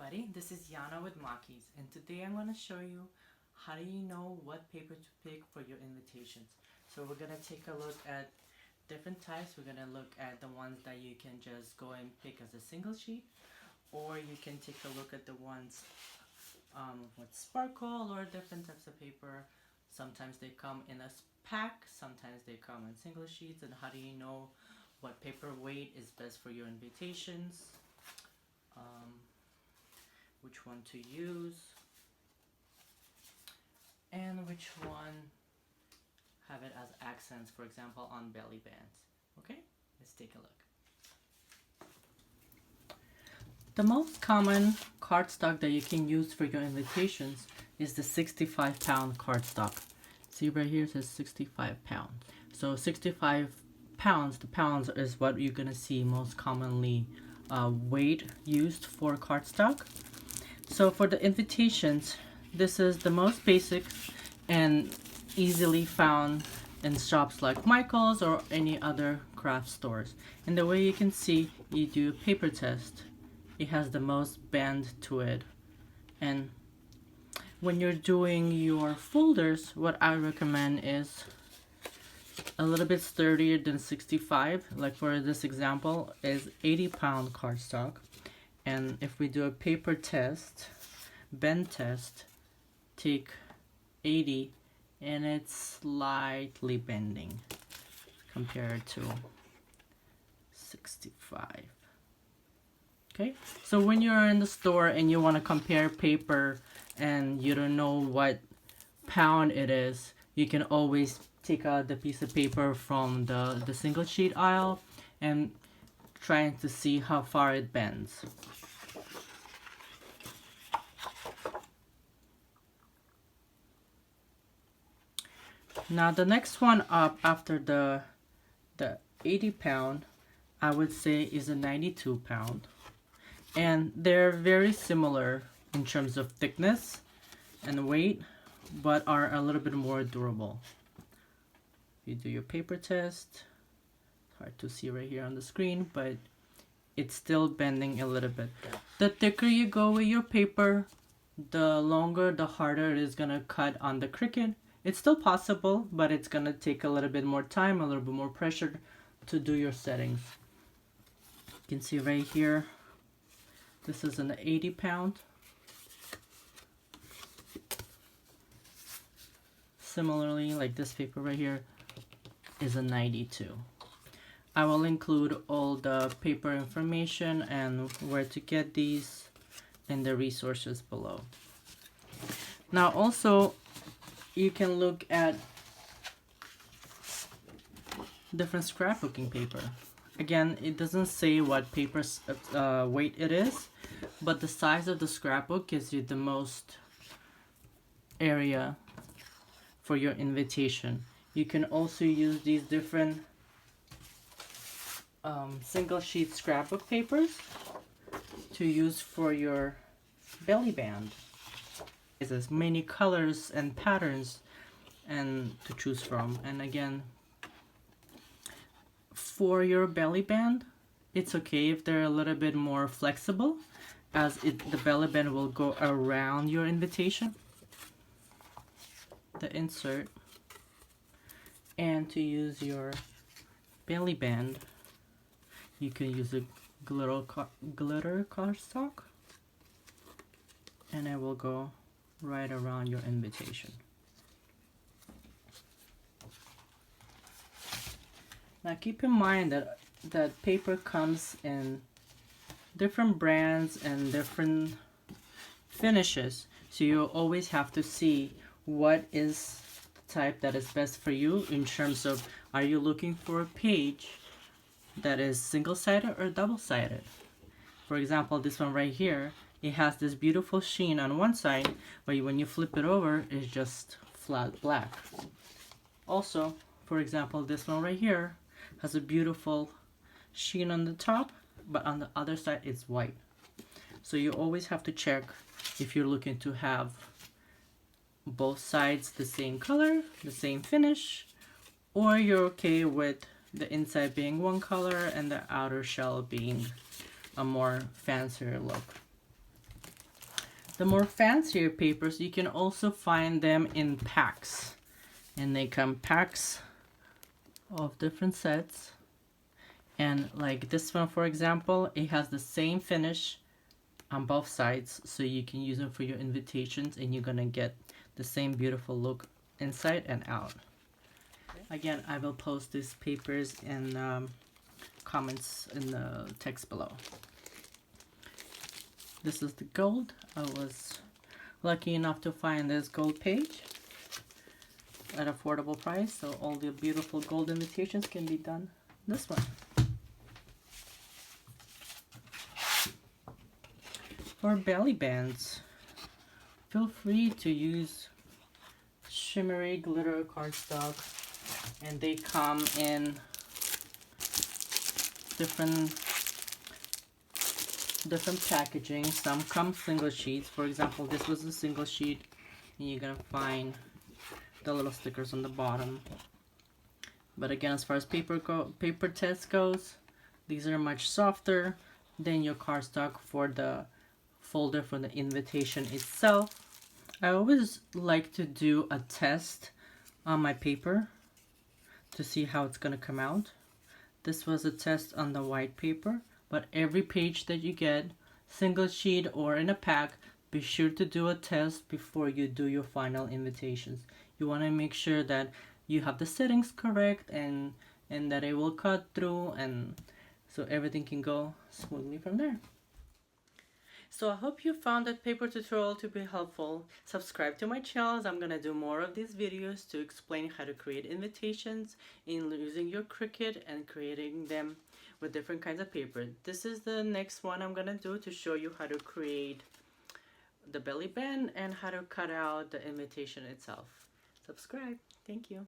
everybody, this is Yana with Makis, and today I'm going to show you how do you know what paper to pick for your invitations. So we're going to take a look at different types. We're going to look at the ones that you can just go and pick as a single sheet, or you can take a look at the ones with sparkle or different types of paper. Sometimes they come in a pack, sometimes they come in single sheets, and how do you know what paper weight is best for your invitations, which one to use, and which one have it as accents, for example, on belly bands. Okay, let's take a look. The most common cardstock that you can use for your invitations is the 65-pound cardstock. See right here it says 65 pounds. So 65 pounds, the pounds is what you're gonna see most commonly weight used for cardstock. So for the invitations, this is the most basic and easily found in shops like Michael's or any other craft stores. And the way you can see, you do a paper test. It has the most bend to it. And when you're doing your folders, what I recommend is a little bit sturdier than 65. Like for this example is 80-pound cardstock. And if we do a paper test, bend test, take 80 and it's slightly bending compared to 65. Okay, so when you're in the store and you want to compare paper and you don't know what pound it is, you can always take out the piece of paper from the single sheet aisle and trying to see how far it bends. Now the next one up after the 80-pound, I would say is a 92-pound, and they're very similar in terms of thickness and weight, but are a little bit more durable. You do your paper test. Hard to see right here on the screen, but it's still bending a little bit. The thicker you go with your paper, the longer, the harder it is gonna cut on the Cricut. It's still possible, but it's gonna take a little bit more time, a little bit more pressure to do your settings. You can see right here, this is an 80-pound. Similarly, like this paper right here is a 92. I will include all the paper information and where to get these in the resources below. Now also, you can look at different scrapbooking paper. Again, it doesn't say what paper weight it is, but the size of the scrapbook gives you the most area for your invitation. You can also use these different single sheet scrapbook papers to use for your belly band. There's many colors and patterns and to choose from. And again, for your belly band, it's okay if they're a little bit more flexible, as the belly band will go around your invitation, the insert. And to use your belly band, you can use a glitter cardstock, and it will go right around your invitation. Now keep in mind that paper comes in different brands and different finishes, so you always have to see what is the type that is best for you in terms of, are you looking for a page that is single-sided or double-sided? For example, this one right here, it has this beautiful sheen on one side, but when you flip it over, it's just flat black. Also, for example, this one right here has a beautiful sheen on the top, but on the other side it's white. So you always have to check if you're looking to have both sides the same color, the same finish, or you're okay with the inside being one color and the outer shell being a more fancier look. The more fancier papers, you can also find them in packs. And they come packs of different sets. And like this one, for example, it has the same finish on both sides. So you can use them for your invitations and you're gonna get the same beautiful look inside and out. Again, I will post these papers in comments in the text below. This is the gold. I was lucky enough to find this gold page at affordable price, so all the beautiful gold invitations can be done this one. For belly bands, feel free to use shimmery glitter cardstock, and they come in different packaging. Some come single sheets. For example, this was a single sheet, and you're gonna find the little stickers on the bottom. But again, as far as paper test goes, these are much softer than your cardstock for the folder for the invitation itself. I always like to do a test on my paper to see how it's gonna come out. This was a test on the white paper, but every page that you get, single sheet or in a pack, be sure to do a test before you do your final invitations. You want to make sure that you have the settings correct and that it will cut through, and so everything can go smoothly from there. So I hope you found that paper tutorial to be helpful. Subscribe to my channel, as I'm gonna do more of these videos to explain how to create invitations in using your Cricut and creating them with different kinds of paper. This is the next one I'm gonna do to show you how to create the belly band and how to cut out the invitation itself. Subscribe. Thank you.